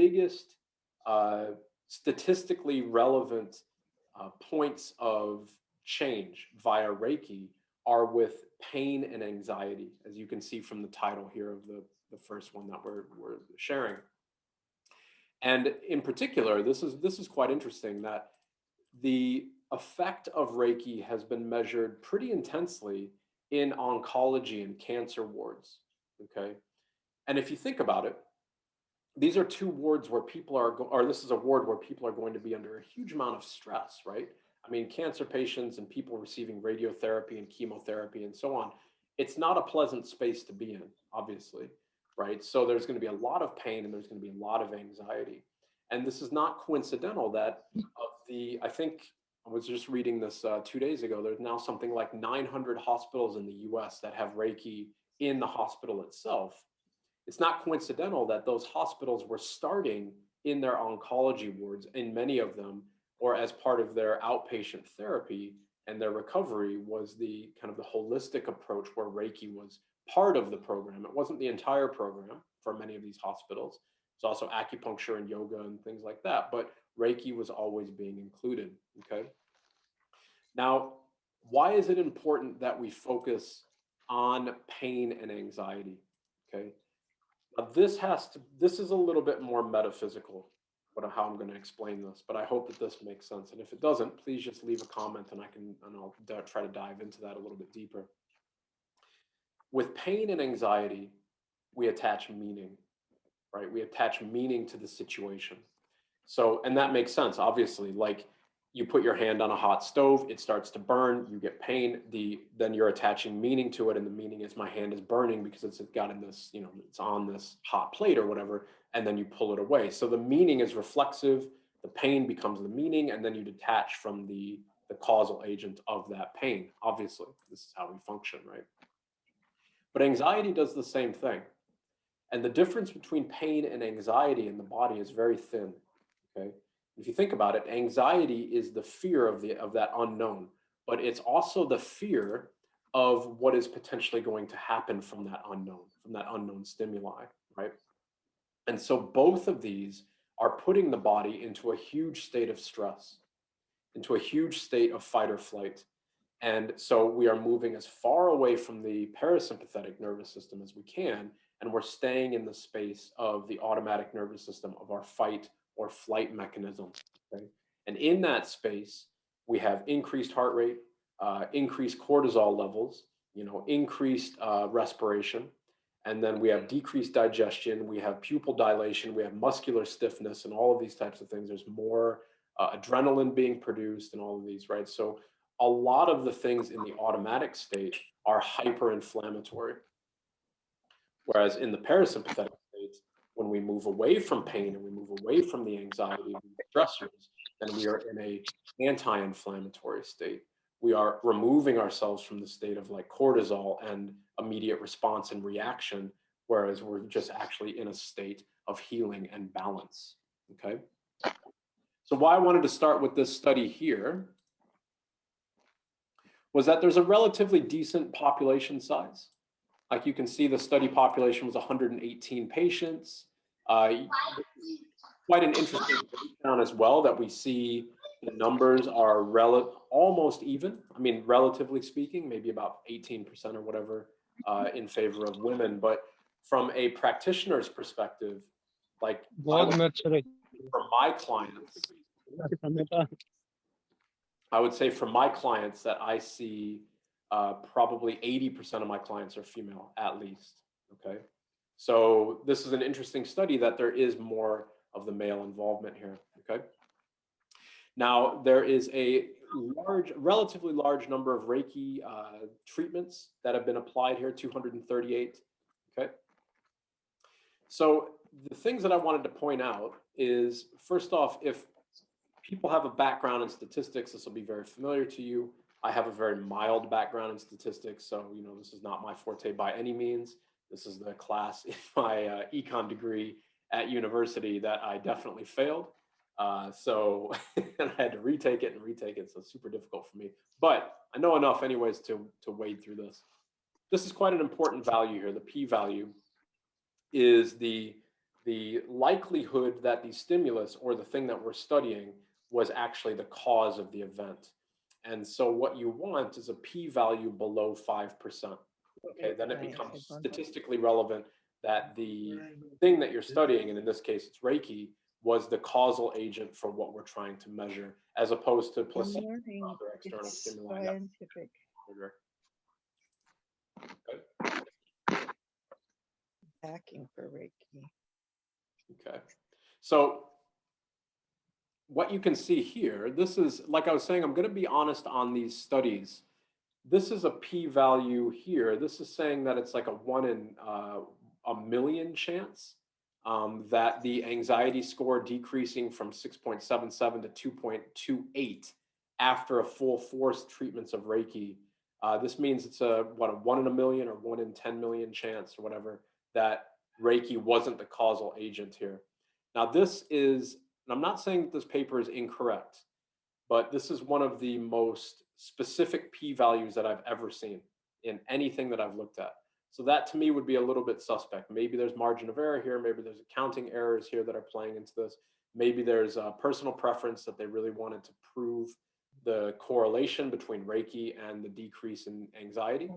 biggest statistically relevant points of change via Reiki are with pain and anxiety, as you can see from the title here of the first one that we're sharing. And in particular, this is quite interesting, that the effect of Reiki has been measured pretty intensely in oncology and cancer wards, okay? And if you think about it, these are two wards where people are, or this is a ward where people are going to be under a huge amount of stress, right? I mean, cancer patients and people receiving radiotherapy and chemotherapy and so on, it's not a pleasant space to be in, obviously, right? So there's going to be a lot of pain and there's going to be a lot of anxiety. And this is not coincidental that I think I was just reading this 2 days ago, there's now something like 900 hospitals in the US that have Reiki in the hospital itself. It's not coincidental that those hospitals were starting in their oncology wards, in many of them, or as part of their outpatient therapy, and their recovery was the kind of the holistic approach where Reiki was part of the program. It wasn't the entire program for many of these hospitals. It's also acupuncture and yoga and things like that, but Reiki was always being included, okay? Now, why is it important that we focus on pain and anxiety, okay? Now, this is a little bit more metaphysical, how I'm going to explain this, but I hope that this makes sense. And if it doesn't, please just leave a comment and I'll try to dive into that a little bit deeper. With pain and anxiety, we attach meaning, right? We attach meaning to the situation. So, and that makes sense, obviously, like you put your hand on a hot stove, it starts to burn, you get pain, then you're attaching meaning to it, and the meaning is my hand is burning because it's got in this, you know, it's on this hot plate or whatever, and then you pull it away. So the meaning is reflexive, the pain becomes the meaning, and then you detach from the causal agent of that pain. Obviously, this is how we function, right? But anxiety does the same thing. And the difference between pain and anxiety in the body is very thin, okay? If you think about it, anxiety is the fear of that unknown, but it's also the fear of what is potentially going to happen from that unknown stimuli, right? And so both of these are putting the body into a huge state of stress, into a huge state of fight or flight. And so we are moving as far away from the parasympathetic nervous system as we can, and we're staying in the space of the automatic nervous system of our fight or flight mechanism, okay? And in that space, we have increased heart rate, increased cortisol levels, you know, increased respiration, and then we have decreased digestion, we have pupil dilation, we have muscular stiffness, and all of these types of things. There's more adrenaline being produced and all of these, right? So a lot of the things in the automatic state are hyper-inflammatory. Whereas in the parasympathetic state, when we move away from pain and we move away from the anxiety and the stressors, then we are in a anti-inflammatory state. We are removing ourselves from the state of like cortisol and immediate response and reaction, whereas we're just actually in a state of healing and balance, okay? So why I wanted to start with this study here was that there's a relatively decent population size. Like you can see, the study population was 118 patients. Quite an interesting breakdown as well, that we see the numbers are almost even. I mean, relatively speaking, maybe about 18% or whatever in favor of women. But from a practitioner's perspective, like for my clients, I would say for my clients that I see, probably 80% of my clients are female, at least, okay? So this is an interesting study that there is more of the male involvement here, okay? Now, there is a relatively large number of Reiki treatments that have been applied here, 238, okay? So the things that I wanted to point out is, first off, if people have a background in statistics, this will be very familiar to you. I have a very mild background in statistics, so you know this is not my forte by any means. This is the class in my econ degree at university that I definitely failed. So and I had to retake it, so it's super difficult for me. But I know enough anyways to wade through this. This is quite an important value here. The p-value is the the likelihood that the stimulus or the thing that we're studying was actually the cause of the event. And so what you want is a p-value below 5%. Okay, then it becomes statistically relevant that the thing that you're studying, and in this case it's Reiki, was the causal agent for what we're trying to measure, as opposed to placebo or other external stimuli. Scientific. Backing for Reiki. Okay, so what you can see here, this is, like I was saying, I'm going to be honest on these studies. This is a p-value here. This is saying that it's like a 1 in a million chance that the anxiety score decreasing from 6.77 to 2.28 after a full force treatments of Reiki. This means it's a 1 in a million or 1 in 10 million chance or whatever that Reiki wasn't the causal agent here. Now this is, and I'm not saying that this paper is incorrect, but this is one of the most specific p-values that I've ever seen in anything that I've looked at. So that to me would be a little bit suspect. Maybe there's margin of error here. Maybe there's accounting errors here that are playing into this. Maybe there's a personal preference that they really wanted to prove the correlation between Reiki and the decrease in anxiety.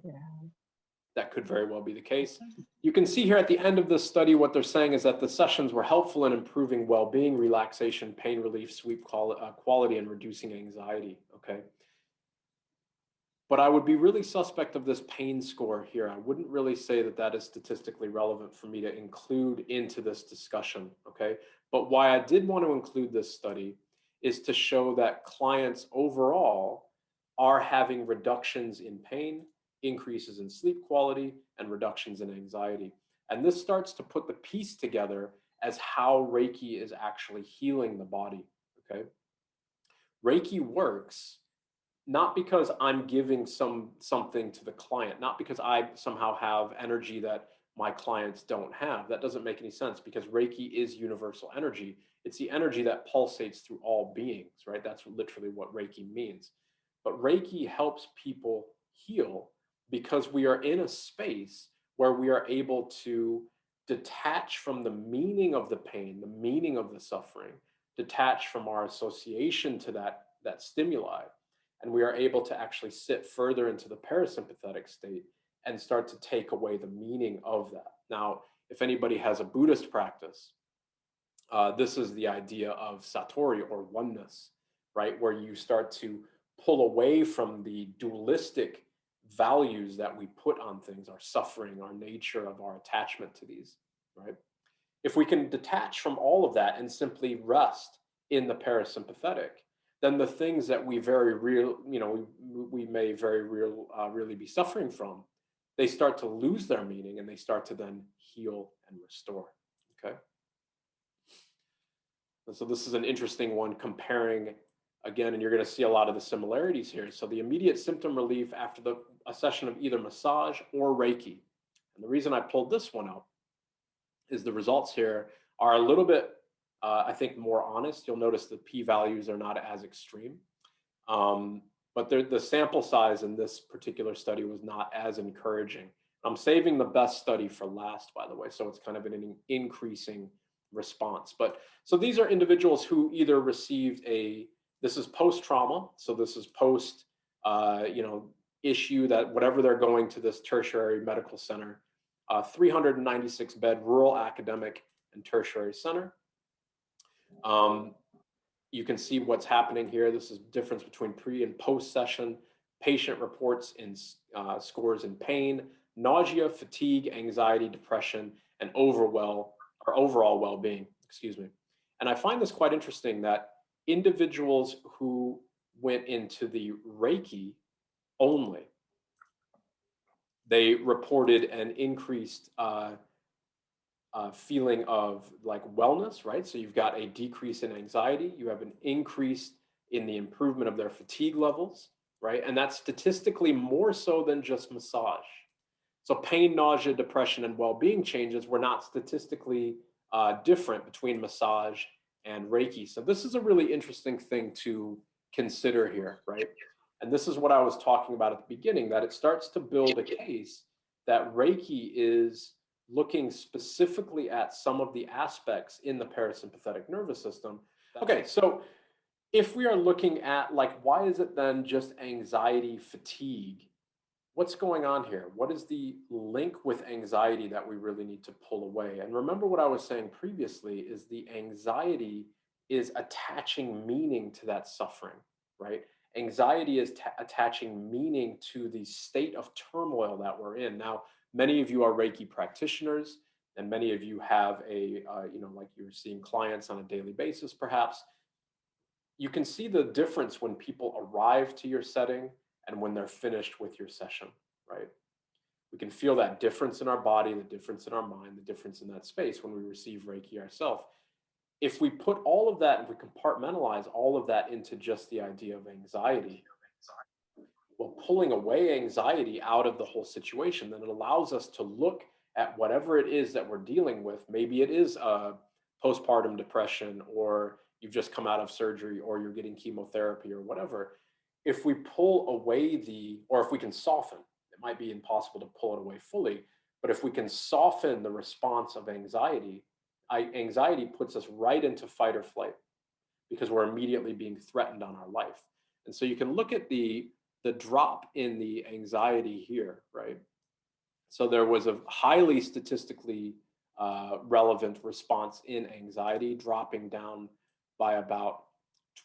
That could very well be the case. You can see here at the end of this study, what they're saying is that the sessions were helpful in improving well-being, relaxation, pain relief, sleep quality, and reducing anxiety, okay? But I would be really suspect of this pain score here. I wouldn't really say that that is statistically relevant for me to include into this discussion, okay? But why I did want to include this study is to show that clients overall are having reductions in pain, increases in sleep quality, and reductions in anxiety. And this starts to put the piece together as how Reiki is actually healing the body, okay? Reiki works not because I'm giving something to the client, not because I somehow have energy that my clients don't have. That doesn't make any sense because Reiki is universal energy. It's the energy that pulsates through all beings, right? That's literally what Reiki means. But Reiki helps people heal because we are in a space where we are able to detach from the meaning of the pain, the meaning of the suffering, detach from our association to that stimuli. And we are able to actually sit further into the parasympathetic state and start to take away the meaning of that. Now, if anybody has a Buddhist practice, this is the idea of satori or oneness, right? Where you start to pull away from the dualistic values that we put on things, our suffering, our nature of our attachment to these, right? If we can detach from all of that and simply rest in the parasympathetic, then the things that we very real, we may very real, really be suffering from, they start to lose their meaning and they start to then heal and restore, okay? And so this is an interesting one comparing, again, and you're going to see a lot of the similarities here. So the immediate symptom relief after a session of either massage or Reiki. And the reason I pulled this one out is the results here are a little bit, I think, more honest. You'll notice the p-values are not as extreme. But the sample size in this particular study was not as encouraging. I'm saving the best study for last, by the way, so it's kind of an increasing response. But so these are individuals who either received this is post-trauma, so this is post, issue that whatever they're going to this tertiary medical center, 396 bed rural academic and tertiary center. You can see what's happening here. This is difference between pre and post session. Patient reports in scores in pain, nausea, fatigue, anxiety, depression, and overall well-being, excuse me. And I find this quite interesting that individuals who went into the Reiki only, they reported an increased feeling of like wellness, right? So you've got a decrease in anxiety, you have an increase in the improvement of their fatigue levels, right? And that's statistically more so than just massage. So pain, nausea, depression, and well-being changes were not statistically different between massage and Reiki. So this is a really interesting thing to consider here, right? And this is what I was talking about at the beginning, that it starts to build a case that Reiki is looking specifically at some of the aspects in the parasympathetic nervous system. Okay, so if we are looking at like, why is it then just anxiety, fatigue? What's going on here? What is the link with anxiety that we really need to pull away? And remember what I was saying previously is the anxiety is attaching meaning to that suffering, right? Anxiety is attaching meaning to the state of turmoil that we're in. Now, many of you are Reiki practitioners, and many of you have like you're seeing clients on a daily basis, perhaps. You can see the difference when people arrive to your setting and when they're finished with your session, right? We can feel that difference in our body, the difference in our mind, the difference in that space when we receive Reiki ourselves. If we put all of that, if we compartmentalize all of that into just the idea of anxiety, well, pulling away anxiety out of the whole situation, then it allows us to look at whatever it is that we're dealing with. Maybe it is a postpartum depression, or you've just come out of surgery, or you're getting chemotherapy, or whatever. If we pull away or if we can soften, it might be impossible to pull it away fully, but if we can soften the response of anxiety, anxiety puts us right into fight or flight because we're immediately being threatened on our life. And so you can look at the drop in the anxiety here, right? So there was a highly statistically relevant response in anxiety, dropping down by about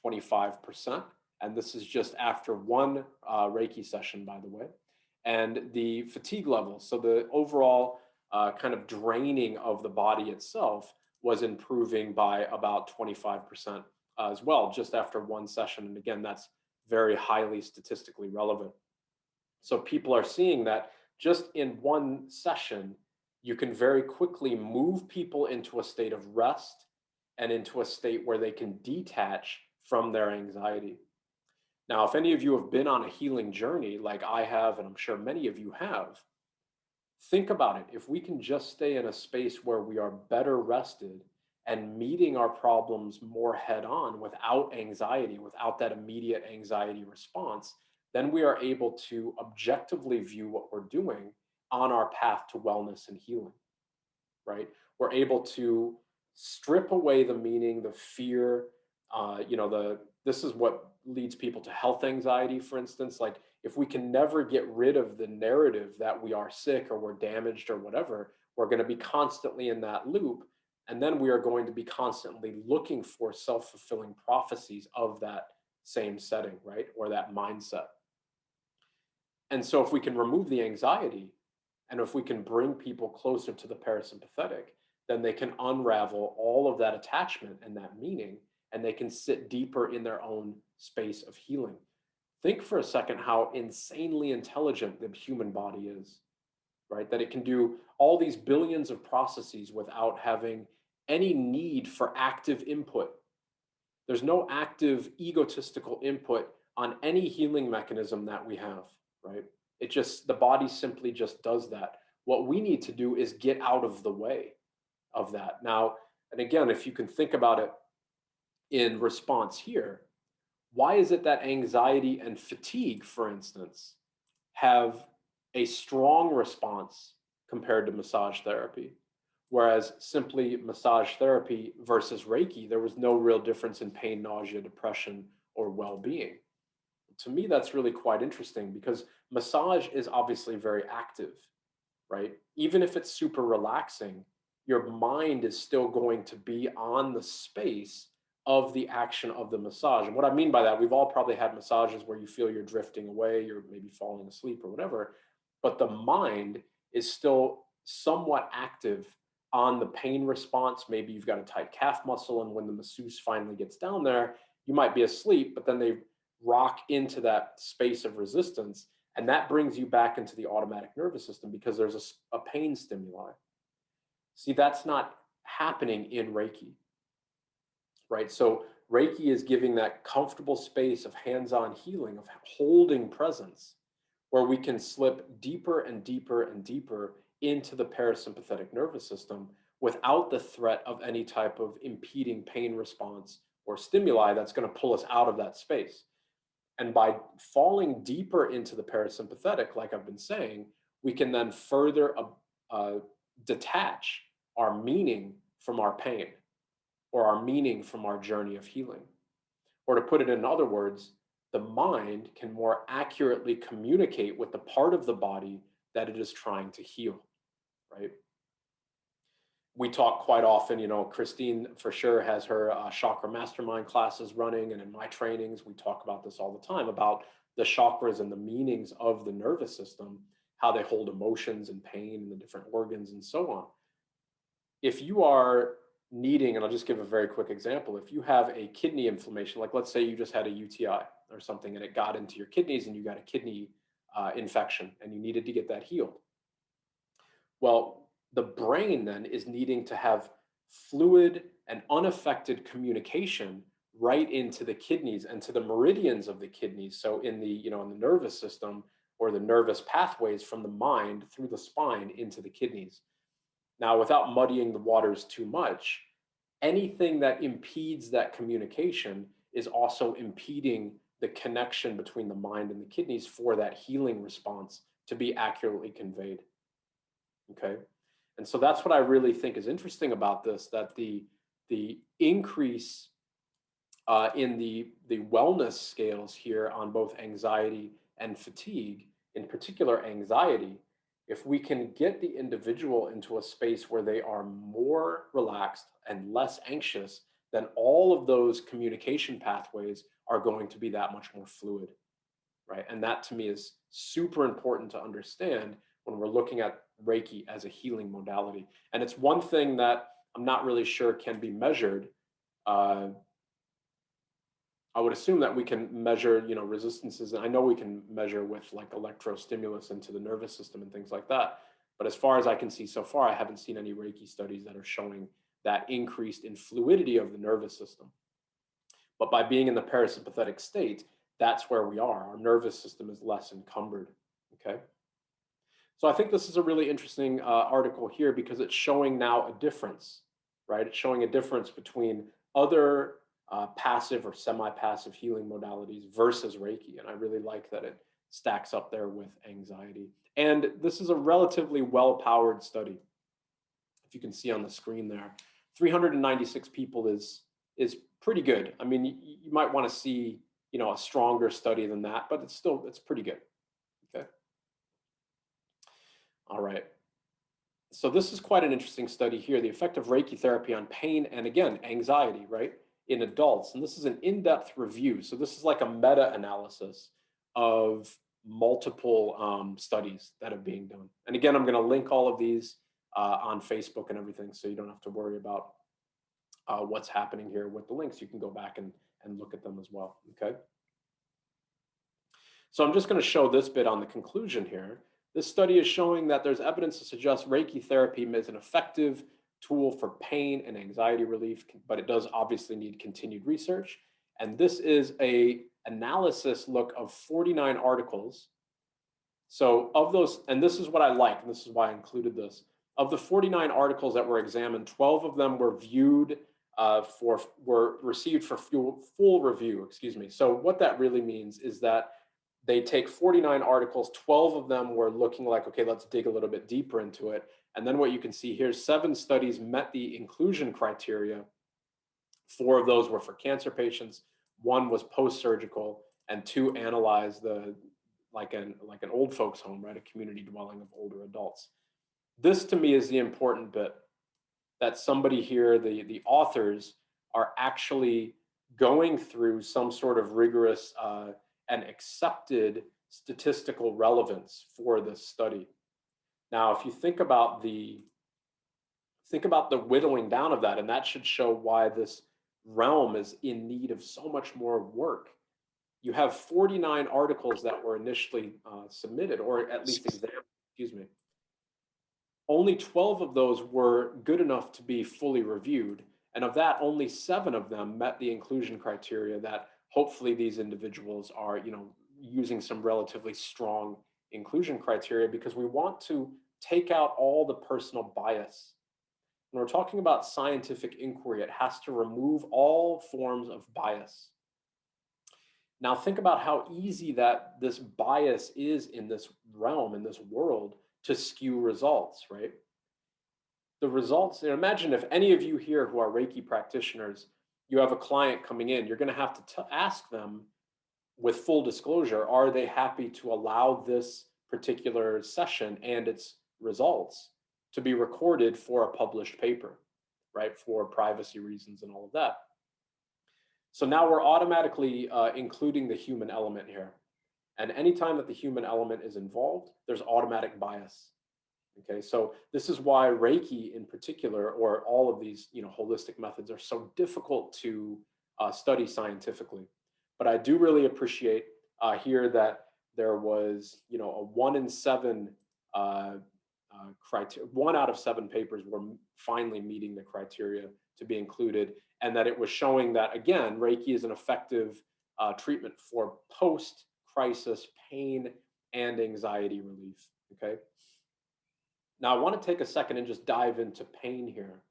25%. And this is just after one Reiki session, by the way. And the fatigue level, so the overall kind of draining of the body itself was improving by about 25% as well, just after one session. And again, that's very highly statistically relevant. So people are seeing that just in one session, you can very quickly move people into a state of rest and into a state where they can detach from their anxiety. Now, if any of you have been on a healing journey like I have, and I'm sure many of you have, think about it. If we can just stay in a space where we are better rested and meeting our problems more head on without anxiety, without that immediate anxiety response, then we are able to objectively view what we're doing on our path to wellness and healing, right? We're able to strip away the meaning, the fear, this is what leads people to health anxiety, for instance. Like if we can never get rid of the narrative that we are sick or we're damaged or whatever, we're going to be constantly in that loop. And then we are going to be constantly looking for self-fulfilling prophecies of that same setting, right? Or that mindset. And so if we can remove the anxiety and if we can bring people closer to the parasympathetic, then they can unravel all of that attachment and that meaning, and they can sit deeper in their own space of healing. Think for a second how insanely intelligent the human body is, right? That it can do all these billions of processes without having any need for active input. There's no active egotistical input on any healing mechanism that we have, right? The body simply just does that. What we need to do is get out of the way of that. Now, and again, if you can think about it in response here, why is it that anxiety and fatigue, for instance, have a strong response compared to massage therapy? Whereas simply massage therapy versus Reiki, there was no real difference in pain, nausea, depression, or well-being. To me, that's really quite interesting because massage is obviously very active, right? Even if it's super relaxing, your mind is still going to be on the space of the action of the massage. And what I mean by that, we've all probably had massages where you feel you're drifting away, you're maybe falling asleep or whatever, but the mind is still somewhat active on the pain response. Maybe you've got a tight calf muscle, and when the masseuse finally gets down there, you might be asleep, but then they rock into that space of resistance, and that brings you back into the automatic nervous system because there's a pain stimuli. See, that's not happening in Reiki, right? So Reiki is giving that comfortable space of hands-on healing, of holding presence, where we can slip deeper and deeper and deeper into the parasympathetic nervous system without the threat of any type of impeding pain response or stimuli that's going to pull us out of that space. And by falling deeper into the parasympathetic, like I've been saying, we can then further detach our meaning from our pain or our meaning from our journey of healing. Or to put it in other words, the mind can more accurately communicate with the part of the body that it is trying to heal, right? We talk quite often, Christine for sure has her chakra mastermind classes running. And in my trainings, we talk about this all the time about the chakras and the meanings of the nervous system, how they hold emotions and pain in the different organs and so on. If you are needing, and I'll just give a very quick example, if you have a kidney inflammation, like let's say you just had a UTI or something and it got into your kidneys and you got a kidney infection and you needed to get that healed. Well, the brain then is needing to have fluid and unaffected communication right into the kidneys and to the meridians of the kidneys. So in the nervous system or the nervous pathways from the mind through the spine into the kidneys. Now, without muddying the waters too much, anything that impedes that communication is also impeding the connection between the mind and the kidneys for that healing response to be accurately conveyed. Okay. And so that's what I really think is interesting about this, that the increase in the wellness scales here on both anxiety and fatigue, in particular anxiety, if we can get the individual into a space where they are more relaxed and less anxious, then all of those communication pathways are going to be that much more fluid, right? And that to me is super important to understand when we're looking at Reiki as a healing modality. And it's one thing that I'm not really sure can be measured. I would assume that we can measure, resistances. And I know we can measure with like electrostimulus into the nervous system and things like that. But as far as I can see so far, I haven't seen any Reiki studies that are showing that increased in fluidity of the nervous system. But by being in the parasympathetic state, that's where we are. Our nervous system is less encumbered. Okay. So I think this is a really interesting article here because it's showing now a difference, right? It's showing a difference between other passive or semi-passive healing modalities versus Reiki. And I really like that it stacks up there with anxiety. And this is a relatively well-powered study. If you can see on the screen there, 396 people is pretty good. I mean, you might want to see, a stronger study than that, but it's pretty good. Okay. All right. So this is quite an interesting study here, the effect of Reiki therapy on pain and again, anxiety, right, in adults. And this is an in-depth review. So this is like a meta-analysis of multiple studies that are being done. And again, I'm going to link all of these on Facebook and everything, so you don't have to worry about what's happening here with the links. You can go back and look at them as well, okay? So I'm just going to show this bit on the conclusion here. This study is showing that there's evidence to suggest Reiki therapy is an effective tool for pain and anxiety relief, but it does obviously need continued research. And this is a analysis look of 49 articles. So of those, and this is what I like, and this is why I included this. Of the 49 articles that were examined, 12 of them were were received for full review, excuse me. So what that really means is that they take 49 articles, 12 of them were looking like, okay, let's dig a little bit deeper into it. And then what you can see here, 7 studies met the inclusion criteria. 4 of those were for cancer patients, 1 was post-surgical, and 2 analyzed like an old folks home, right? A community dwelling of older adults. This to me is the important bit, that somebody here, the authors, are actually going through some sort of rigorous and accepted statistical relevance for this study. Now, if you think about the whittling down of that, and that should show why this realm is in need of so much more work. You have 49 articles that were initially submitted, or at least examined, excuse me. Only 12 of those were good enough to be fully reviewed. And of that, only 7 of them met the inclusion criteria that hopefully these individuals are, using some relatively strong inclusion criteria, because we want to take out all the personal bias. When we're talking about scientific inquiry, it has to remove all forms of bias. Now think about how easy that this bias is in this realm, in this world, to skew results, right? the results, and imagine if any of you here who are Reiki practitioners, you have a client coming in, you're going to have to ask them with full disclosure, are they happy to allow this particular session and its results to be recorded for a published paper, right? For privacy reasons and all of that. So now we're automatically including the human element here. And anytime that the human element is involved, there's automatic bias. Okay, so this is why Reiki in particular, or all of these, holistic methods are so difficult to study scientifically. But I do really appreciate here that there was, a 1 in 7 criteria. 1 out of 7 papers were finally meeting the criteria to be included, and that it was showing that again, Reiki is an effective treatment for post-crisis pain and anxiety relief. Okay. Now, I want to take a second and just dive into pain here.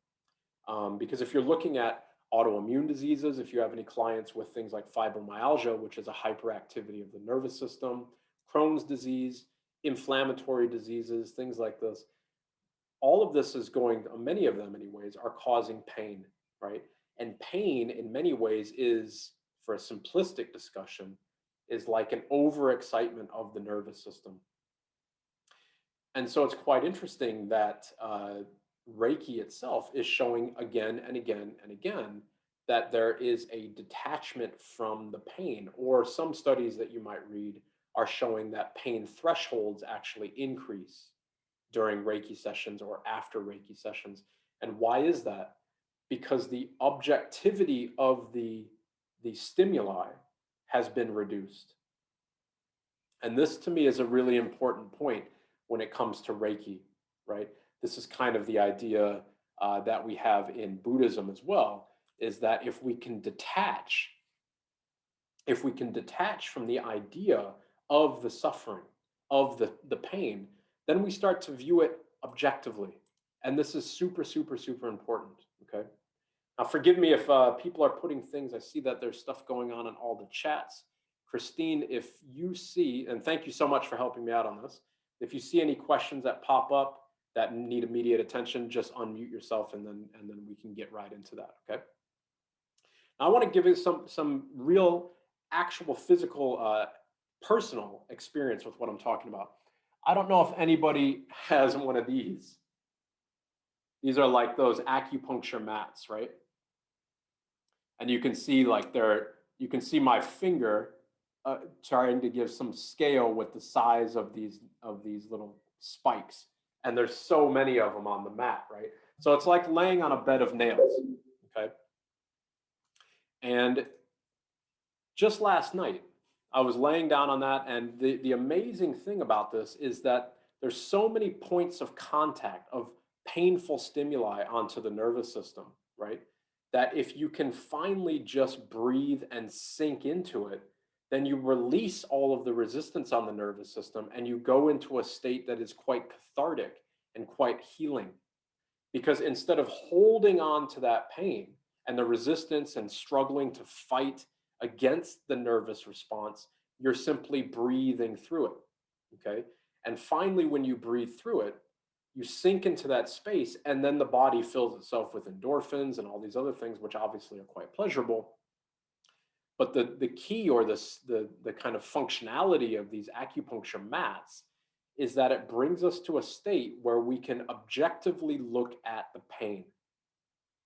Because if you're looking at autoimmune diseases, if you have any clients with things like fibromyalgia, which is a hyperactivity of the nervous system, Crohn's disease, inflammatory diseases, things like this, all of this is many of them anyways, are causing pain, right? And pain in many ways is, for a simplistic discussion, is like an overexcitement of the nervous system. And so it's quite interesting that Reiki itself is showing again and again and again that there is a detachment from the pain, or some studies that you might read are showing that pain thresholds actually increase during Reiki sessions or after Reiki sessions. And why is that? Because the objectivity of the stimuli has been reduced. And this to me is a really important point when it comes to Reiki, right? This is kind of the idea that we have in Buddhism as well, is that if we can detach from the idea of the suffering, of the pain, then we start to view it objectively. And this is super, super, super important, okay? Now, forgive me if people are putting things, I see that there's stuff going on in all the chats. Christine, if you see, and thank you so much for helping me out on this, if you see any questions that pop up that need immediate attention, just unmute yourself and then we can get right into that, okay? Now, I want to give you some real, actual physical, personal experience with what I'm talking about. I don't know if anybody has one of these. These are like those acupuncture mats, right? And you can see you can see my finger trying to give some scale with the size of these little spikes. And there's so many of them on the mat, right? So it's like laying on a bed of nails, okay? And just last night, I was laying down on that, and the amazing thing about this is that there's so many points of contact of painful stimuli onto the nervous system, right? That if you can finally just breathe and sink into it, then you release all of the resistance on the nervous system and you go into a state that is quite cathartic and quite healing. Because instead of holding on to that pain and the resistance and struggling to fight against the nervous response, you're simply breathing through it, okay? And finally, when you breathe through it, you sink into that space, and then the body fills itself with endorphins and all these other things, which obviously are quite pleasurable. But the key, or the kind of functionality of these acupuncture mats, is that it brings us to a state where we can objectively look at the pain,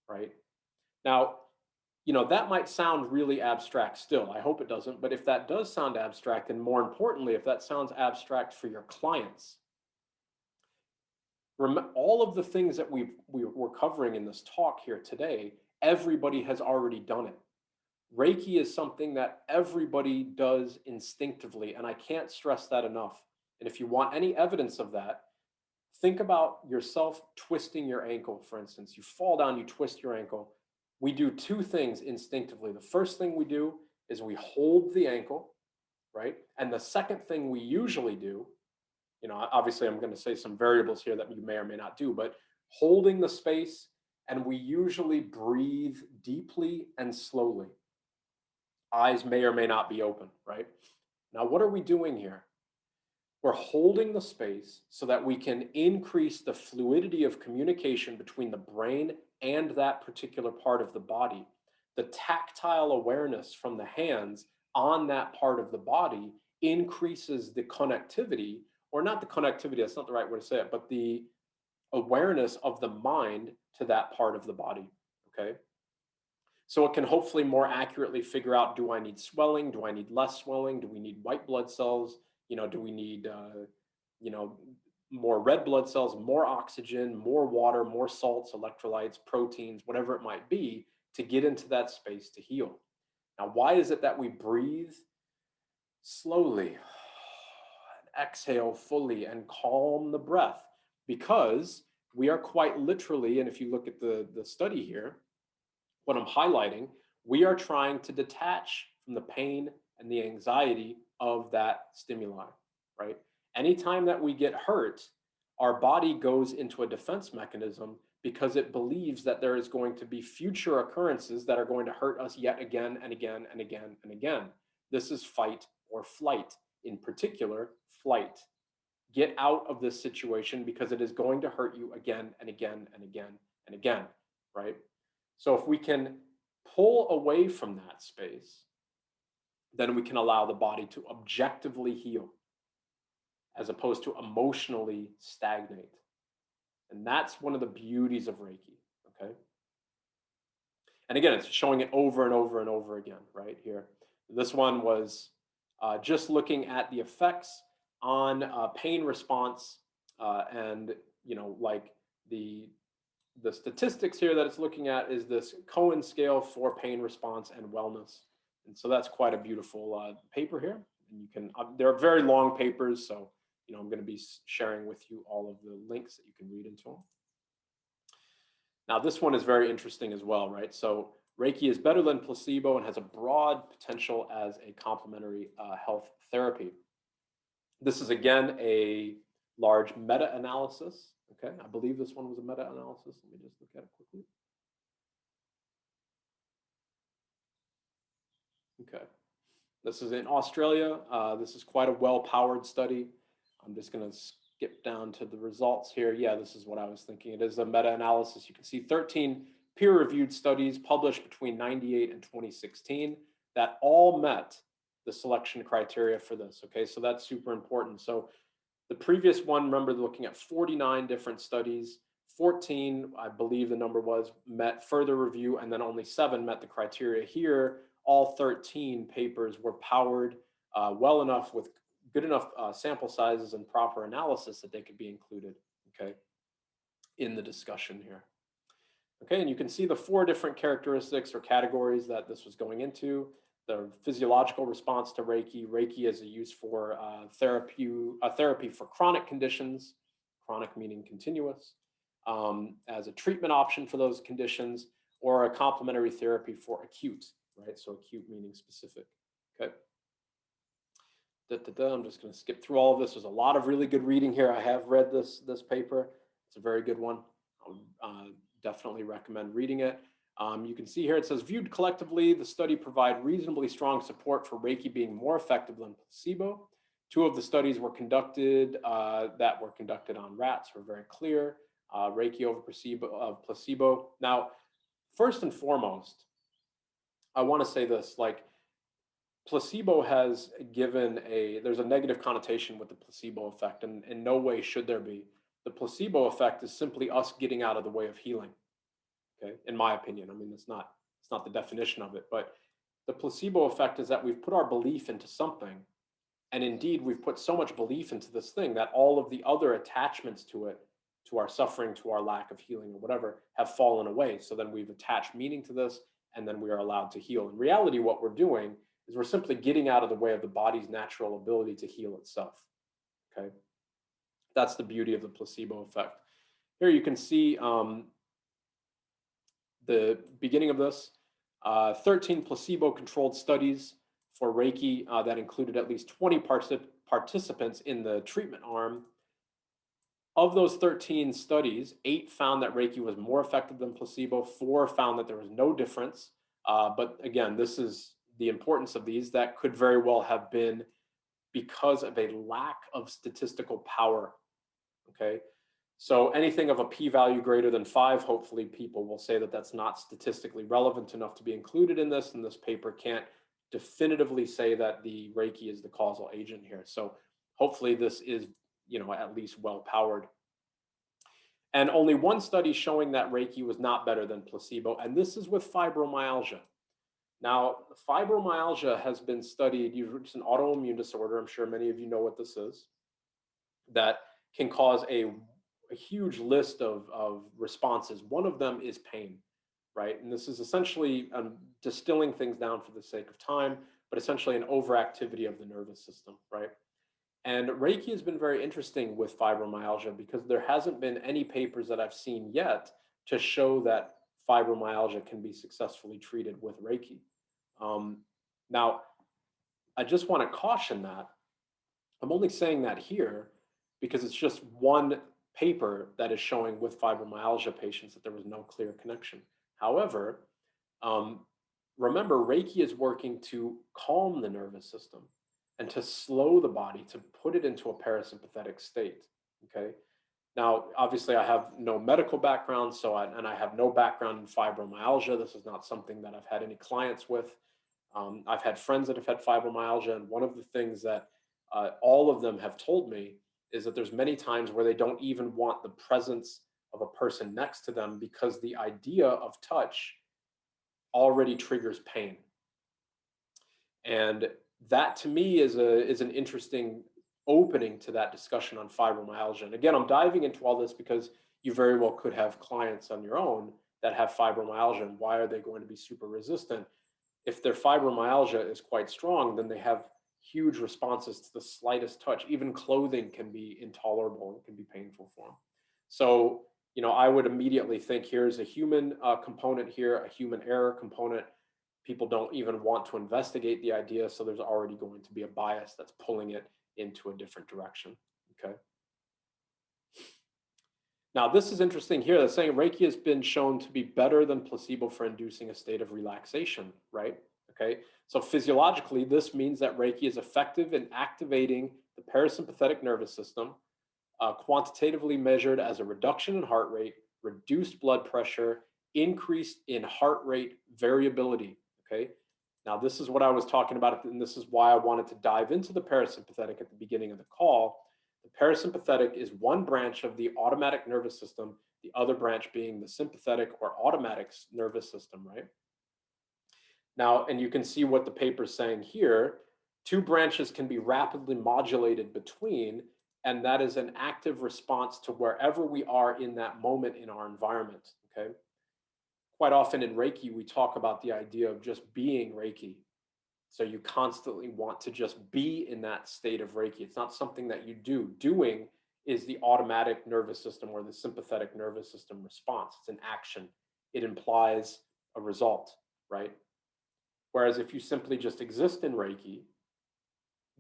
right? Now, that might sound really abstract still. I hope it doesn't. But if that does sound abstract, and more importantly, if that sounds abstract for your clients, all of the things that we're covering in this talk here today, everybody has already done it. Reiki is something that everybody does instinctively, and I can't stress that enough. And if you want any evidence of that, think about yourself twisting your ankle, for instance. You fall down, you twist your ankle. We do two things instinctively. The first thing we do is we hold the ankle, right? And the second thing we usually do, obviously I'm going to say some variables here that you may or may not do, but holding the space, and we usually breathe deeply and slowly. Eyes may or may not be open, right? Now, what are we doing here? We're holding the space so that we can increase the fluidity of communication between the brain and that particular part of the body. The tactile awareness from the hands on that part of the body increases the connectivity, or not the connectivity, that's not the right way to say it, but the awareness of the mind to that part of the body. Okay. So it can hopefully more accurately figure out, do I need swelling? Do I need less swelling? Do we need white blood cells? Do we need, you know, more red blood cells, more oxygen, more water, more salts, electrolytes, proteins, whatever it might be, to get into that space to heal. Now, why is it that we breathe slowly, exhale fully, and calm the breath? Because we are quite literally, and if you look at the study here, what I'm highlighting, we are trying to detach from the pain and the anxiety of that stimuli, right? Anytime that we get hurt, our body goes into a defense mechanism because it believes that there is going to be future occurrences that are going to hurt us yet again and again and again and again. This is fight or flight. In particular, flight. Get out of this situation because it is going to hurt you again and again and again and again, right? So if we can pull away from that space, then we can allow the body to objectively heal as opposed to emotionally stagnate. And that's one of the beauties of Reiki, okay? And again, it's showing it over and over and over again, right here. This one was just looking at the effects on pain response and, like the statistics here that it's looking at is this Cohen scale for pain response and wellness. And so that's quite a beautiful paper here. And you can, there are very long papers. So, I'm going to be sharing with you all of the links that you can read into them. Now, this one is very interesting as well, right? So Reiki is better than placebo and has a broad potential as a complementary health therapy. This is, again, a large meta-analysis. Okay, I believe this one was a meta-analysis. Let me just look at it quickly. Okay, this is in Australia. This is quite a well-powered study. I'm just going to skip down to the results here. Yeah, this is what I was thinking. It is a meta-analysis. You can see 13 peer-reviewed studies published between 98 and 2016 that all met the selection criteria for this. Okay, so that's super important. So the previous one, remember, looking at 49 different studies, 14, I believe the number was, met further review, and then only 7 met the criteria. Here, all 13 papers were powered well enough with good enough sample sizes and proper analysis that they could be included, okay, in the discussion here. Okay, and you can see the 4 different characteristics or categories that this was going into. The physiological response to Reiki. Reiki is a use for therapy for chronic conditions, chronic meaning continuous, as a treatment option for those conditions, or a complementary therapy for acute, right? So acute meaning specific, okay? I'm just going to skip through all of this. There's a lot of really good reading here. I have read this paper. It's a very good one. I would definitely recommend reading it. You can see here it says, viewed collectively, the study provide reasonably strong support for Reiki being more effective than placebo. 2 of the studies were conducted on rats were very clear. Reiki over placebo. Now, first and foremost, I want to say this, like, placebo has given there's a negative connotation with the placebo effect, and in no way should there be. The placebo effect is simply us getting out of the way of healing. Okay, in my opinion. I mean, it's not the definition of it, but the placebo effect is that we've put our belief into something, and indeed we've put so much belief into this thing that all of the other attachments to it, to our suffering, to our lack of healing or whatever, have fallen away. So then we've attached meaning to this, and then we are allowed to heal. In reality, what we're doing is we're simply getting out of the way of the body's natural ability to heal itself. Okay, that's the beauty of the placebo effect. Here you can see the beginning of this, 13 placebo-controlled studies for Reiki that included at least 20 participants in the treatment arm. Of those 13 studies, 8 found that Reiki was more effective than placebo, 4 found that there was no difference. But again, this is the importance of these. That could very well have been because of a lack of statistical power. Okay. So anything of a p-value greater than 5, hopefully people will say that that's not statistically relevant enough to be included in this, and this paper can't definitively say that the Reiki is the causal agent here. So hopefully this is, at least well powered. And only one study showing that Reiki was not better than placebo, and this is with fibromyalgia. Now, fibromyalgia has been studied. It's an autoimmune disorder. I'm sure many of you know what this is. That can cause a huge list of responses. One of them is pain, right? And this is essentially distilling things down for the sake of time, but essentially an overactivity of the nervous system, right? And Reiki has been very interesting with fibromyalgia because there hasn't been any papers that I've seen yet to show that fibromyalgia can be successfully treated with Reiki. Now, I just want to caution that I'm only saying that here because it's just one paper that is showing with fibromyalgia patients that there was no clear connection. However, remember, Reiki is working to calm the nervous system and to slow the body, to put it into a parasympathetic state. Okay. Now, obviously, I have no medical background, and I have no background in fibromyalgia. This is not something that I've had any clients with. I've had friends that have had fibromyalgia, and one of the things that all of them have told me is that there's many times where they don't even want the presence of a person next to them because the idea of touch already triggers pain. And that to me is an interesting opening to that discussion on fibromyalgia. And again, I'm diving into all this because you very well could have clients on your own that have fibromyalgia, and why are they going to be super resistant? If their fibromyalgia is quite strong, then they have huge responses to the slightest touch. Even clothing can be intolerable and can be painful for them. So, I would immediately think here's a human component here, a human error component. People don't even want to investigate the idea, so there's already going to be a bias that's pulling it into a different direction. Okay. Now, this is interesting here. That's saying Reiki has been shown to be better than placebo for inducing a state of relaxation, right? Okay. So physiologically, this means that Reiki is effective in activating the parasympathetic nervous system, quantitatively measured as a reduction in heart rate, reduced blood pressure, increase in heart rate variability. Okay. Now, this is what I was talking about, and this is why I wanted to dive into the parasympathetic at the beginning of the call. The parasympathetic is one branch of the automatic nervous system, the other branch being the sympathetic or automatic nervous system, right? Now, and you can see what the paper is saying here. Two branches can be rapidly modulated between, and that is an active response to wherever we are in that moment in our environment, okay? Quite often in Reiki, we talk about the idea of just being Reiki. So you constantly want to just be in that state of Reiki. It's not something that you do. Doing is the automatic nervous system or the sympathetic nervous system response. It's an action. It implies a result, right? Whereas if you simply just exist in Reiki,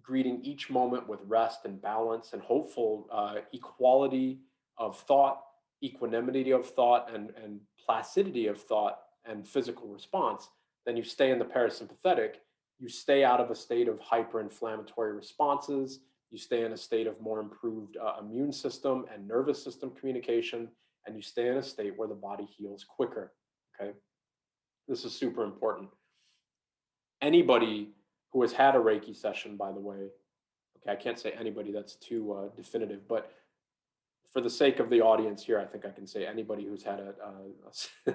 greeting each moment with rest and balance and hopeful equality of thought, equanimity of thought, and placidity of thought and physical response, then you stay in the parasympathetic. You stay out of a state of hyper-inflammatory responses. You stay in a state of more improved immune system and nervous system communication, and you stay in a state where the body heals quicker, okay? This is super important. Anybody who has had a Reiki session, by the way, okay, I can't say anybody, that's too definitive, but for the sake of the audience here, I think I can say anybody who's had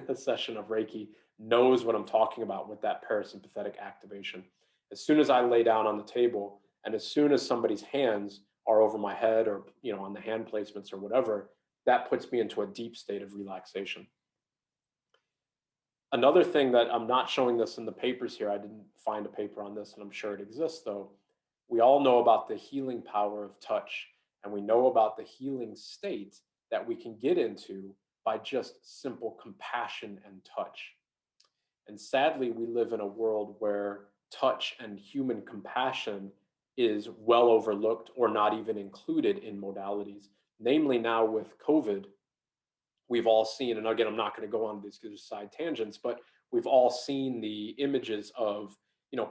a session of Reiki knows what I'm talking about with that parasympathetic activation. As soon as I lay down on the table, and as soon as somebody's hands are over my head or on the hand placements or whatever, that puts me into a deep state of relaxation. Another thing that I'm not showing this in the papers here, I didn't find a paper on this, and I'm sure it exists though. We all know about the healing power of touch, and we know about the healing state that we can get into by just simple compassion and touch. And sadly, we live in a world where touch and human compassion is well overlooked or not even included in modalities. Namely, now with COVID, we've all seen, and again, I'm not going to go on these side tangents, but we've all seen the images of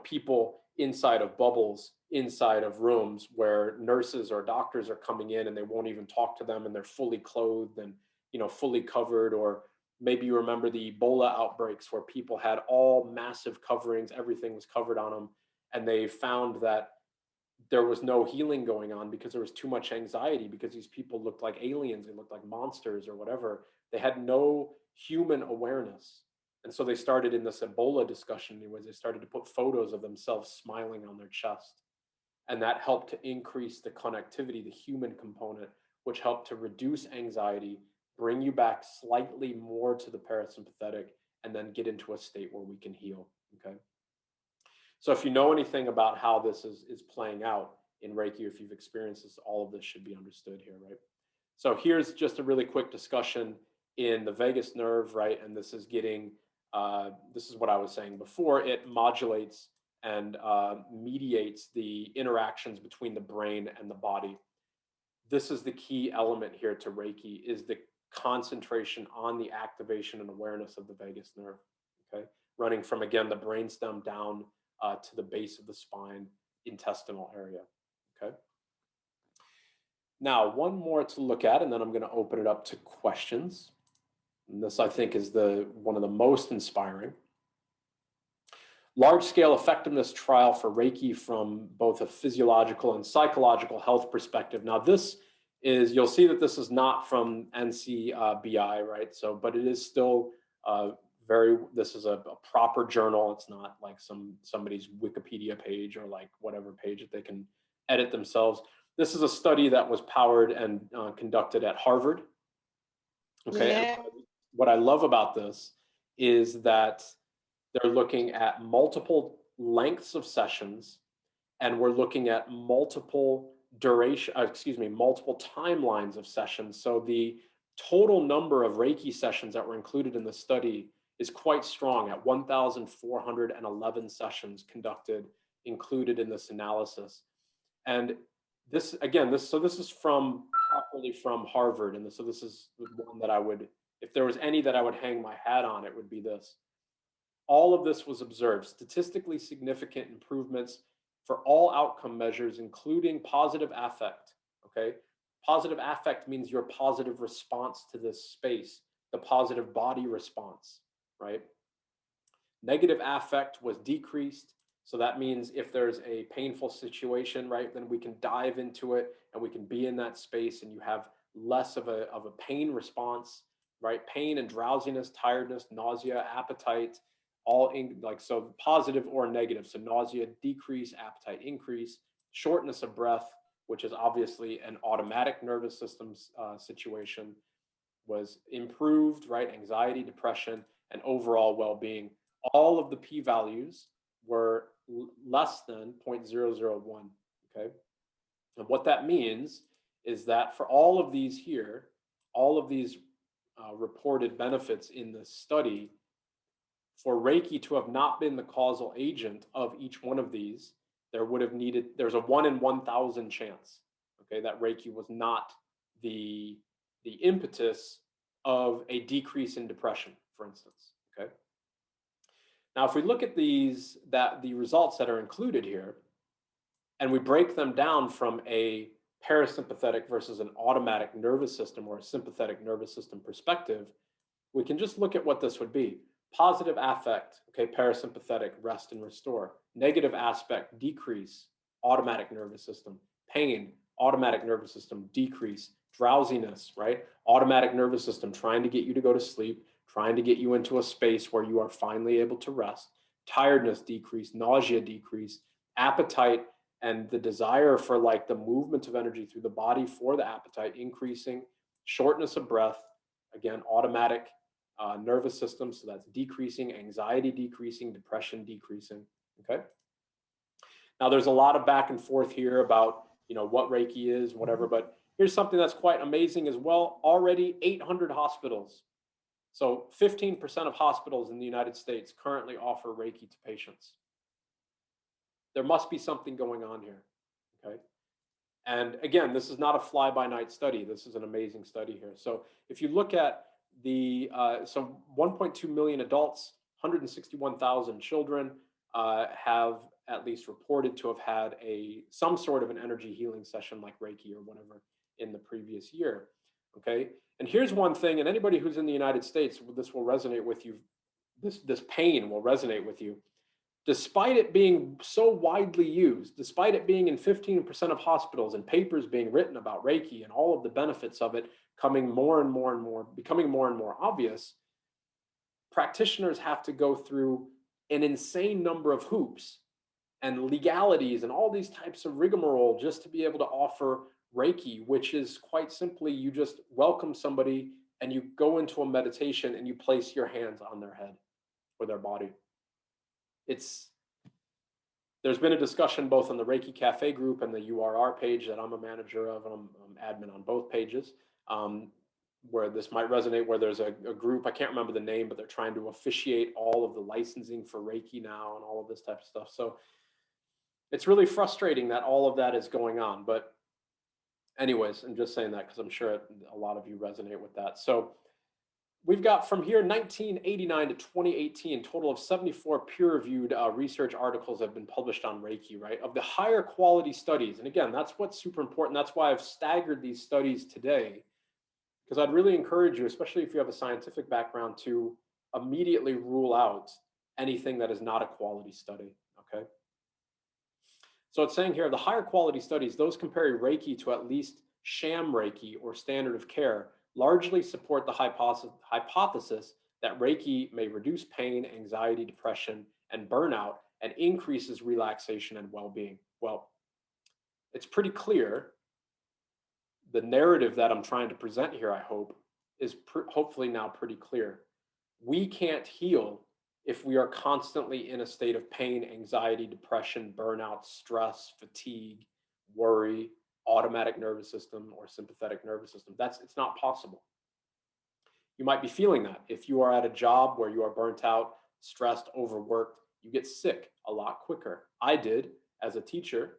people inside of bubbles inside of rooms where nurses or doctors are coming in and they won't even talk to them, and they're fully clothed and, fully covered. Or maybe you remember the Ebola outbreaks where people had all massive coverings, everything was covered on them, and they found that there was no healing going on because there was too much anxiety, because these people looked like aliens, they looked like monsters or whatever. They had no human awareness. And so they started in this Ebola discussion where they started to put photos of themselves smiling on their chest. And that helped to increase the connectivity, the human component, which helped to reduce anxiety, bring you back slightly more to the parasympathetic, and then get into a state where we can heal. Okay. So if you know anything about how this is playing out in Reiki, if you've experienced this, all of this should be understood here, right? So here's just a really quick discussion in the vagus nerve, right? And this is getting, this is what I was saying before, it modulates and mediates the interactions between the brain and the body. This is the key element here to Reiki, is the concentration on the activation and awareness of the vagus nerve, okay? Running from, again, the brainstem down to the base of the spine, intestinal area, okay? Now, one more to look at, and then I'm going to open it up to questions. And this, I think, is one of the most inspiring. Large-scale effectiveness trial for Reiki from both a physiological and psychological health perspective. Now, this is, you'll see that this is not from NCBI, right? So, but it is still this is a proper journal. It's not like somebody's Wikipedia page or like whatever page that they can edit themselves. This is a study that was powered and conducted at Harvard. Okay. Yeah. And what I love about this is that they're looking at multiple lengths of sessions, and we're looking at multiple multiple timelines of sessions. So the total number of Reiki sessions that were included in the study is quite strong at 1,411 sessions conducted, included in this analysis. And this, again, this is properly from Harvard. And so this is the one that I would, if there was any that I would hang my hat on, it would be this. All of this was observed, statistically significant improvements for all outcome measures, including positive affect, okay? Positive affect means your positive response to this space, the positive body response, right? Negative affect was decreased. So that means if there's a painful situation, right, then we can dive into it and we can be in that space, and you have less of a pain response, right? Pain and drowsiness, tiredness, nausea, appetite, all in, like, so positive or negative. So nausea decrease, appetite increase, shortness of breath, which is obviously an automatic nervous system situation, was improved, right? Anxiety, depression, and overall well-being. All of the p-values were less than 0.001, okay? And what that means is that for all of these here, all of these reported benefits in this study, for Reiki to have not been the causal agent of each one of these, there's a 1 in 1,000 chance, okay, that Reiki was not the impetus of a decrease in depression, for instance, okay? Now, if we look at the results that are included here, and we break them down from a parasympathetic versus an automatic nervous system or a sympathetic nervous system perspective, we can just look at what this would be. Positive affect, okay, parasympathetic, rest and restore. Negative aspect, decrease, automatic nervous system. Pain, automatic nervous system, decrease. Drowsiness, right? Automatic nervous system, trying to get you to go to sleep, trying to get you into a space where you are finally able to rest. Tiredness, decrease. Nausea, decrease. Appetite and the desire for like the movement of energy through the body for the appetite increasing. Shortness of breath, again, automatic nervous system, so that's decreasing. Anxiety decreasing, depression decreasing, okay? Now there's a lot of back and forth here about, what Reiki is, whatever, but here's something that's quite amazing as well. Already 800 hospitals. So 15% of hospitals in the United States currently offer Reiki to patients. There must be something going on here, okay? And again, this is not a fly-by-night study. This is an amazing study here. So if you look at so 1.2 million adults, 161,000 children have at least reported to have had some sort of an energy healing session like Reiki or whatever in the previous year. Okay. And here's one thing, and anybody who's in the United States, this will resonate with you. This pain will resonate with you. Despite it being so widely used, despite it being in 15% of hospitals and papers being written about Reiki and all of the benefits of it coming more and more and more, becoming more and more obvious, practitioners have to go through an insane number of hoops and legalities and all these types of rigmarole just to be able to offer Reiki, which is quite simply you just welcome somebody and you go into a meditation and you place your hands on their head or their body. There's been a discussion both on the Reiki Cafe group and the URR page that I'm a manager of, and I'm admin on both pages, where this might resonate, where there's a group, I can't remember the name, but they're trying to officiate all of the licensing for Reiki now and all of this type of stuff. So it's really frustrating that all of that is going on. But anyways, I'm just saying that because I'm sure a lot of you resonate with that. So we've got from here 1989 to 2018, total of 74 peer-reviewed research articles have been published on Reiki, right? Of the higher quality studies. And again, that's what's super important. That's why I've staggered these studies today, because I'd really encourage you, especially if you have a scientific background, to immediately rule out anything that is not a quality study, okay? So it's saying here, the higher quality studies, those comparing Reiki to at least sham Reiki or standard of care, largely support the hypothesis that Reiki may reduce pain, anxiety, depression, and burnout, and increases relaxation and well-being. Well, it's pretty clear. The narrative that I'm trying to present here, I hope, is hopefully now pretty clear. We can't heal if we are constantly in a state of pain, anxiety, depression, burnout, stress, fatigue, worry, automatic nervous system, or sympathetic nervous system. It's not possible. You might be feeling that. If you are at a job where you are burnt out, stressed, overworked, you get sick a lot quicker. I did as a teacher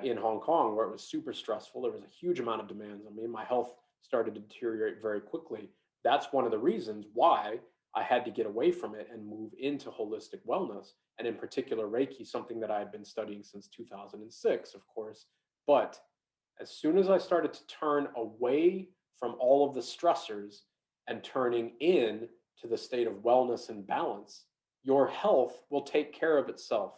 in Hong Kong, where it was super stressful. There was a huge amount of demands on me. My health started to deteriorate very quickly. That's one of the reasons why I had to get away from it and move into holistic wellness, and in particular Reiki, something that I had been studying since 2006, of course. But as soon as I started to turn away from all of the stressors and turning in to the state of wellness and balance, your health will take care of itself,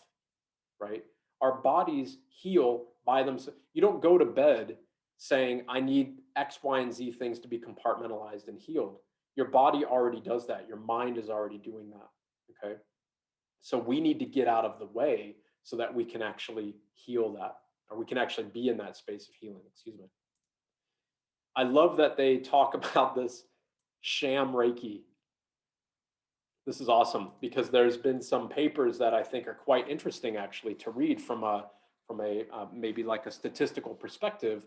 right? Our bodies heal by themselves. You don't go to bed saying, I need X, Y, and Z things to be compartmentalized and healed. Your body already does that. Your mind is already doing that, okay? So we need to get out of the way so that we can actually heal that, or we can actually be in that space of healing, excuse me. I love that they talk about this sham Reiki. This is awesome, because there's been some papers that I think are quite interesting actually to read from a maybe like a statistical perspective,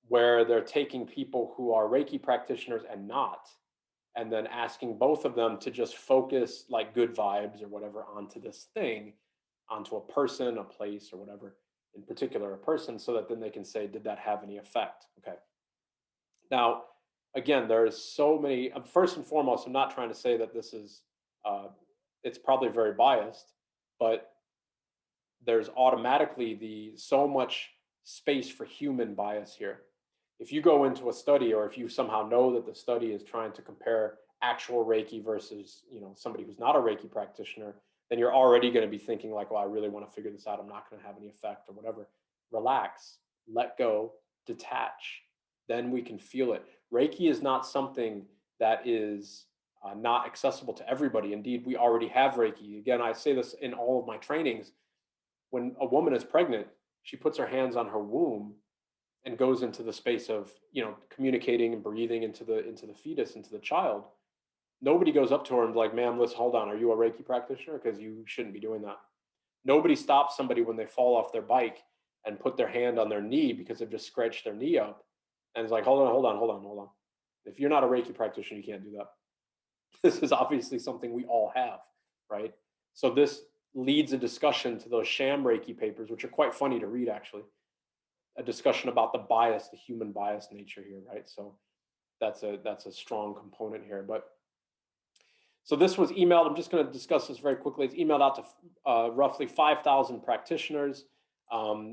where they're taking people who are Reiki practitioners and not, and then asking both of them to just focus like good vibes or whatever onto this thing, onto a person, a place, or whatever, in particular a person, so that then they can say, did that have any effect? Okay. Now, again, there's so many, first and foremost, I'm not trying to say that this is, it's probably very biased, but there's automatically so much space for human bias here. If you go into a study, or if you somehow know that the study is trying to compare actual Reiki versus, somebody who's not a Reiki practitioner, then you're already going to be thinking like, well, I really want to figure this out. I'm not going to have any effect or whatever. Relax, let go, detach. Then we can feel it. Reiki is not something that is not accessible to everybody. Indeed, we already have Reiki. Again, I say this in all of my trainings. When a woman is pregnant, she puts her hands on her womb and goes into the space of, communicating and breathing into the fetus, into the child. Nobody goes up to her and like, ma'am, listen, hold on. Are you a Reiki practitioner? Because you shouldn't be doing that. Nobody stops somebody when they fall off their bike and put their hand on their knee because they've just scratched their knee up. And it's like, hold on. If you're not a Reiki practitioner, you can't do that. This is obviously something we all have, right? So this leads a discussion to those sham Reiki papers, which are quite funny to read, actually. A discussion about the bias, the human bias nature here, right? So that's a strong component here. But So this was emailed. I'm just going to discuss this very quickly. It's emailed out to roughly 5,000 practitioners. A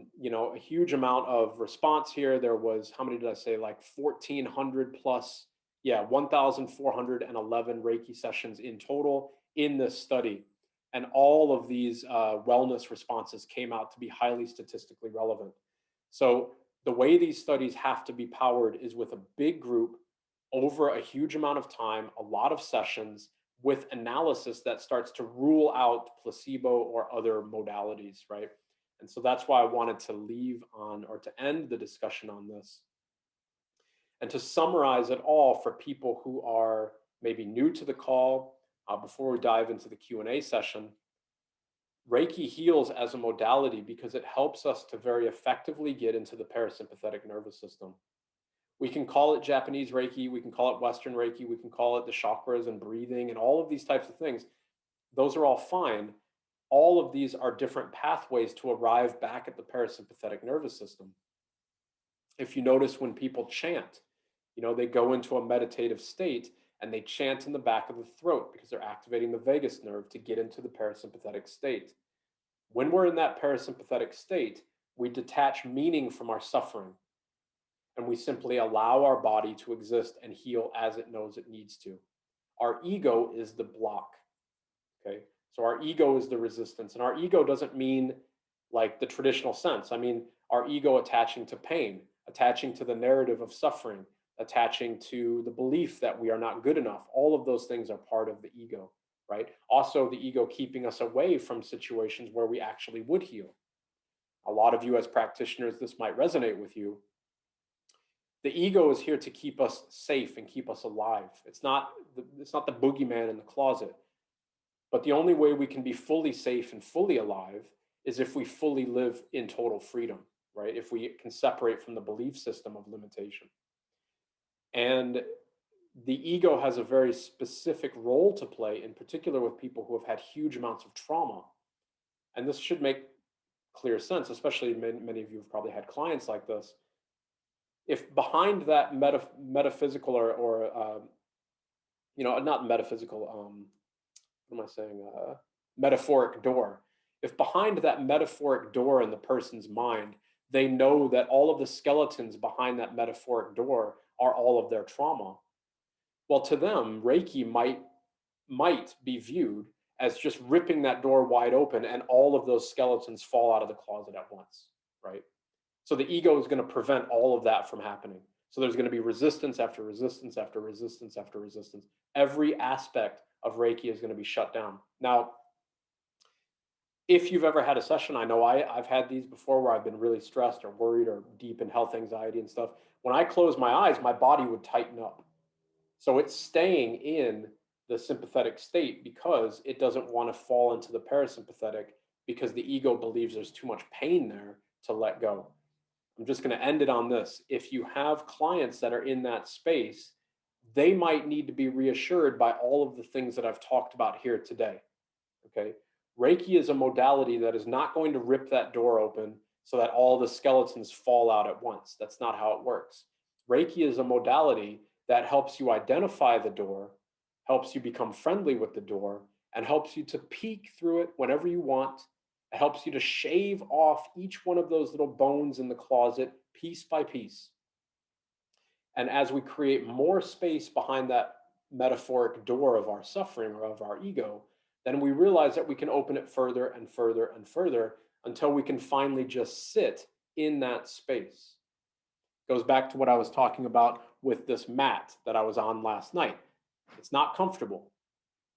huge amount of response here. There was, how many did I say? Like 1,400 plus, 1,411 Reiki sessions in total in this study. And all of these wellness responses came out to be highly statistically relevant. So the way these studies have to be powered is with a big group over a huge amount of time, a lot of sessions, with analysis that starts to rule out placebo or other modalities, right? And so that's why I wanted to leave on, or to end the discussion on this. And to summarize it all for people who are maybe new to the call, before we dive into the Q&A session, Reiki heals as a modality because it helps us to very effectively get into the parasympathetic nervous system. We can call it Japanese Reiki, we can call it Western Reiki, we can call it the chakras and breathing and all of these types of things. Those are all fine. All of these are different pathways to arrive back at the parasympathetic nervous system. If you notice when people chant, they go into a meditative state and they chant in the back of the throat because they're activating the vagus nerve to get into the parasympathetic state. When we're in that parasympathetic state, we detach meaning from our suffering and we simply allow our body to exist and heal as it knows it needs to. Our ego is the block, okay? So our ego is the resistance, and our ego doesn't mean like the traditional sense. I mean, our ego attaching to pain, attaching to the narrative of suffering, attaching to the belief that we are not good enough. All of those things are part of the ego, right? Also, the ego keeping us away from situations where we actually would heal. A lot of you as practitioners, this might resonate with you. The ego is here to keep us safe and keep us alive. It's not the boogeyman in the closet. But the only way we can be fully safe and fully alive is if we fully live in total freedom, right? If we can separate from the belief system of limitation. And the ego has a very specific role to play, in particular with people who have had huge amounts of trauma. And this should make clear sense, especially many of you have probably had clients like this. If behind that metaphysical or not metaphysical, what am I saying? Metaphoric door. If behind that metaphoric door in the person's mind, they know that all of the skeletons behind that metaphoric door are all of their trauma, well, to them, Reiki might be viewed as just ripping that door wide open and all of those skeletons fall out of the closet at once, right? So the ego is going to prevent all of that from happening. So there's going to be resistance after resistance after resistance after resistance. Every aspect of Reiki is going to be shut down. Now, if you've ever had a session, I know I've had these before where I've been really stressed or worried or deep in health anxiety and stuff. When I close my eyes, my body would tighten up. So it's staying in the sympathetic state because it doesn't want to fall into the parasympathetic because the ego believes there's too much pain there to let go. I'm just going to end it on this. If you have clients that are in that space, they might need to be reassured by all of the things that I've talked about here today. Okay. Reiki is a modality that is not going to rip that door open so that all the skeletons fall out at once. That's not how it works. Reiki is a modality that helps you identify the door, helps you become friendly with the door, and helps you to peek through it whenever you want. It helps you to shave off each one of those little bones in the closet piece by piece. And as we create more space behind that metaphoric door of our suffering or of our ego, then we realize that we can open it further and further and further until we can finally just sit in that space. Goes back to what I was talking about with this mat that I was on last night. It's not comfortable,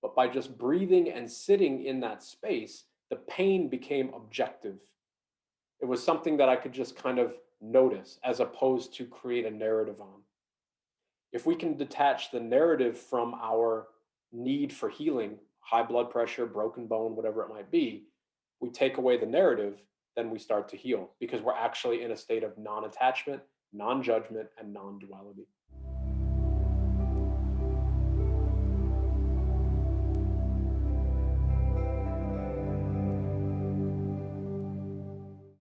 but by just breathing and sitting in that space, the pain became objective. It was something that I could just kind of notice as opposed to create a narrative on. If we can detach the narrative from our need for healing, high blood pressure, broken bone, whatever it might be, we take away the narrative, then we start to heal because we're actually in a state of non-attachment, non-judgment, and non-duality.